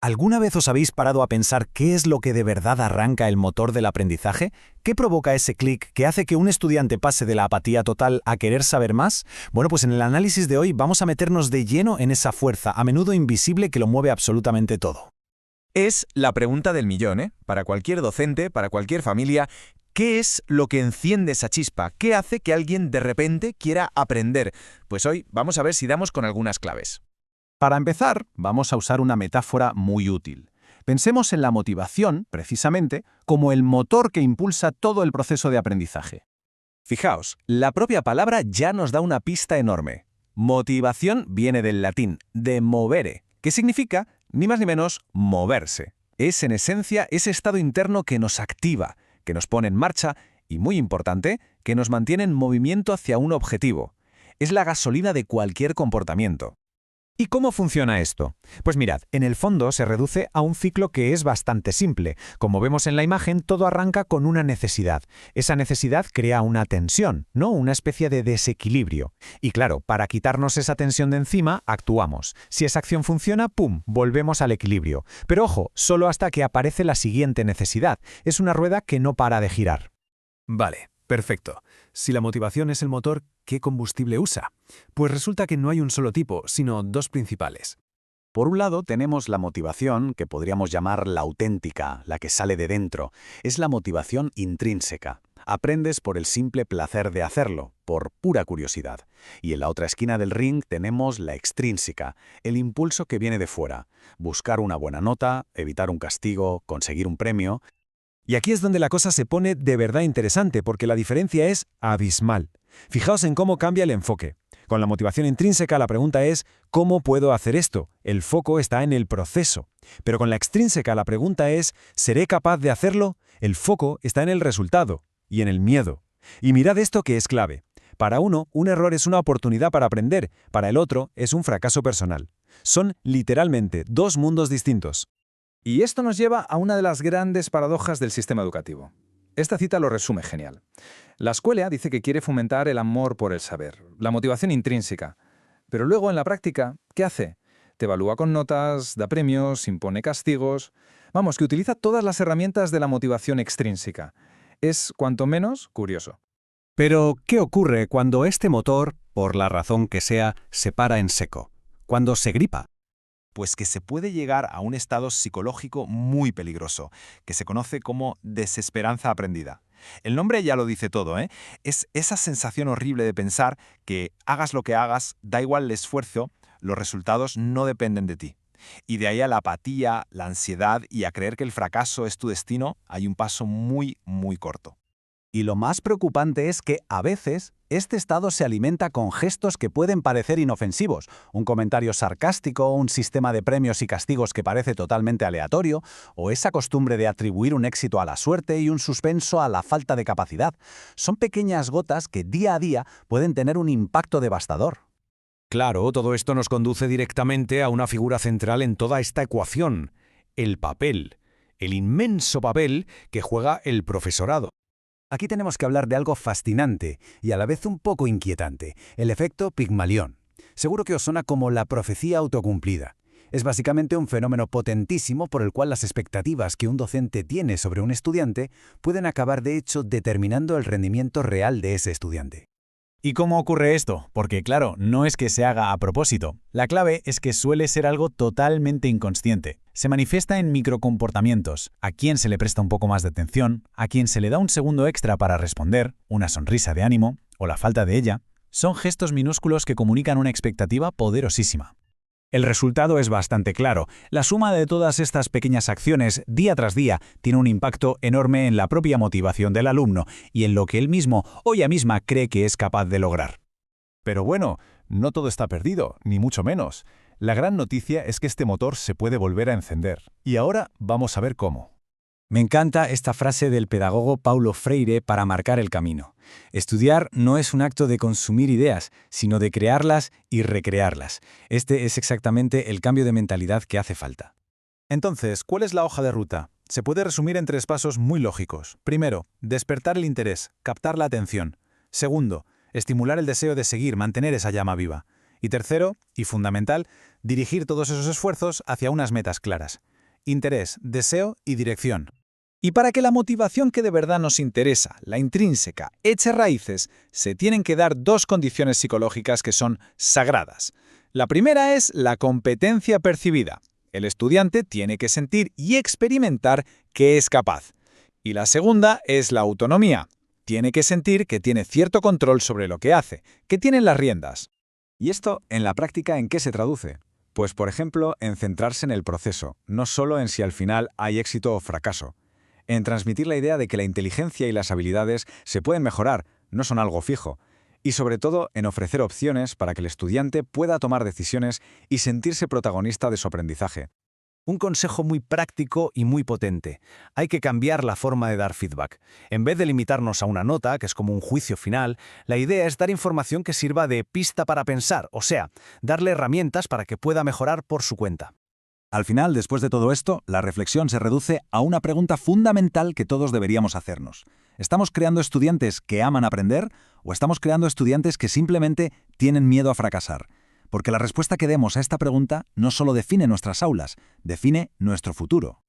¿Alguna vez os habéis parado a pensar qué es lo que de verdad arranca el motor del aprendizaje? ¿Qué provoca ese clic que hace que un estudiante pase de la apatía total a querer saber más? Bueno, pues en el análisis de hoy vamos a meternos de lleno en esa fuerza, a menudo invisible, que lo mueve absolutamente todo. Es la pregunta del millón, ¿eh? Para cualquier docente, para cualquier familia. ¿Qué es lo que enciende esa chispa? ¿Qué hace que alguien de repente quiera aprender? Pues hoy vamos a ver si damos con algunas claves. Para empezar, vamos a usar una metáfora muy útil. Pensemos en la motivación, precisamente, como el motor que impulsa todo el proceso de aprendizaje. Fijaos, la propia palabra ya nos da una pista enorme. Motivación viene del latín, de movere, que significa, ni más ni menos, moverse. Es en esencia ese estado interno que nos activa, que nos pone en marcha y, muy importante, que nos mantiene en movimiento hacia un objetivo. Es la gasolina de cualquier comportamiento. ¿Y cómo funciona esto? Pues mirad, en el fondo se reduce a un ciclo que es bastante simple. Como vemos en la imagen, todo arranca con una necesidad. Esa necesidad crea una tensión, ¿no? Una especie de desequilibrio. Y claro, para quitarnos esa tensión de encima, actuamos. Si esa acción funciona, ¡pum!, volvemos al equilibrio. Pero ojo, solo hasta que aparece la siguiente necesidad. Es una rueda que no para de girar. Vale, perfecto. Si la motivación es el motor, ¿qué combustible usa? Pues resulta que no hay un solo tipo, sino dos principales. Por un lado, tenemos la motivación, que podríamos llamar la auténtica, la que sale de dentro. Es la motivación intrínseca. Aprendes por el simple placer de hacerlo, por pura curiosidad. Y en la otra esquina del ring tenemos la extrínseca, el impulso que viene de fuera. Buscar una buena nota, evitar un castigo, conseguir un premio. Y aquí es donde la cosa se pone de verdad interesante, porque la diferencia es abismal. Fijaos en cómo cambia el enfoque. Con la motivación intrínseca la pregunta es ¿cómo puedo hacer esto? El foco está en el proceso. Pero con la extrínseca la pregunta es ¿seré capaz de hacerlo? El foco está en el resultado y en el miedo. Y mirad esto que es clave. Para uno, un error es una oportunidad para aprender, para el otro es un fracaso personal. Son literalmente dos mundos distintos. Y esto nos lleva a una de las grandes paradojas del sistema educativo. Esta cita lo resume genial. La escuela dice que quiere fomentar el amor por el saber, la motivación intrínseca. Pero luego, en la práctica, ¿qué hace? Te evalúa con notas, da premios, impone castigos. Vamos, que utiliza todas las herramientas de la motivación extrínseca. Es, cuanto menos, curioso. Pero, ¿qué ocurre cuando este motor, por la razón que sea, se para en seco? Cuando se gripa. Pues que se puede llegar a un estado psicológico muy peligroso, que se conoce como desesperanza aprendida. El nombre ya lo dice todo, ¿eh? Es esa sensación horrible de pensar que hagas lo que hagas, da igual el esfuerzo, los resultados no dependen de ti. Y de ahí a la apatía, la ansiedad y a creer que el fracaso es tu destino, hay un paso muy, muy corto. Y lo más preocupante es que, a veces, este estado se alimenta con gestos que pueden parecer inofensivos. Un comentario sarcástico, un sistema de premios y castigos que parece totalmente aleatorio, o esa costumbre de atribuir un éxito a la suerte y un suspenso a la falta de capacidad. Son pequeñas gotas que día a día pueden tener un impacto devastador. Claro, todo esto nos conduce directamente a una figura central en toda esta ecuación: el papel. El inmenso papel que juega el profesorado. Aquí tenemos que hablar de algo fascinante y a la vez un poco inquietante, el efecto Pigmalión. Seguro que os suena como la profecía autocumplida. Es básicamente un fenómeno potentísimo por el cual las expectativas que un docente tiene sobre un estudiante pueden acabar de hecho determinando el rendimiento real de ese estudiante. ¿Y cómo ocurre esto? Porque claro, no es que se haga a propósito. La clave es que suele ser algo totalmente inconsciente. Se manifiesta en microcomportamientos. A quién se le presta un poco más de atención, a quién se le da un segundo extra para responder, una sonrisa de ánimo o la falta de ella. Son gestos minúsculos que comunican una expectativa poderosísima. El resultado es bastante claro. La suma de todas estas pequeñas acciones, día tras día, tiene un impacto enorme en la propia motivación del alumno y en lo que él mismo o ella misma cree que es capaz de lograr. Pero bueno, no todo está perdido, ni mucho menos. La gran noticia es que este motor se puede volver a encender. Y ahora vamos a ver cómo. Me encanta esta frase del pedagogo Paulo Freire para marcar el camino. Estudiar no es un acto de consumir ideas, sino de crearlas y recrearlas. Este es exactamente el cambio de mentalidad que hace falta. Entonces, ¿cuál es la hoja de ruta? Se puede resumir en 3 pasos muy lógicos. Primero, despertar el interés, captar la atención. Segundo, estimular el deseo de seguir, mantener esa llama viva. Y tercero, y fundamental, dirigir todos esos esfuerzos hacia unas metas claras. Interés, deseo y dirección. Y para que la motivación que de verdad nos interesa, la intrínseca, eche raíces, se tienen que dar dos condiciones psicológicas que son sagradas. La primera es la competencia percibida. El estudiante tiene que sentir y experimentar que es capaz. Y la segunda es la autonomía. Tiene que sentir que tiene cierto control sobre lo que hace, que tiene las riendas. ¿Y esto, en la práctica, en qué se traduce? Pues, por ejemplo, en centrarse en el proceso, no solo en si al final hay éxito o fracaso. En transmitir la idea de que la inteligencia y las habilidades se pueden mejorar, no son algo fijo. Y sobre todo, en ofrecer opciones para que el estudiante pueda tomar decisiones y sentirse protagonista de su aprendizaje. Un consejo muy práctico y muy potente. Hay que cambiar la forma de dar feedback. En vez de limitarnos a una nota, que es como un juicio final, la idea es dar información que sirva de pista para pensar, o sea, darle herramientas para que pueda mejorar por su cuenta. Al final, después de todo esto, la reflexión se reduce a una pregunta fundamental que todos deberíamos hacernos. ¿Estamos creando estudiantes que aman aprender o estamos creando estudiantes que simplemente tienen miedo a fracasar? Porque la respuesta que demos a esta pregunta no solo define nuestras aulas, define nuestro futuro.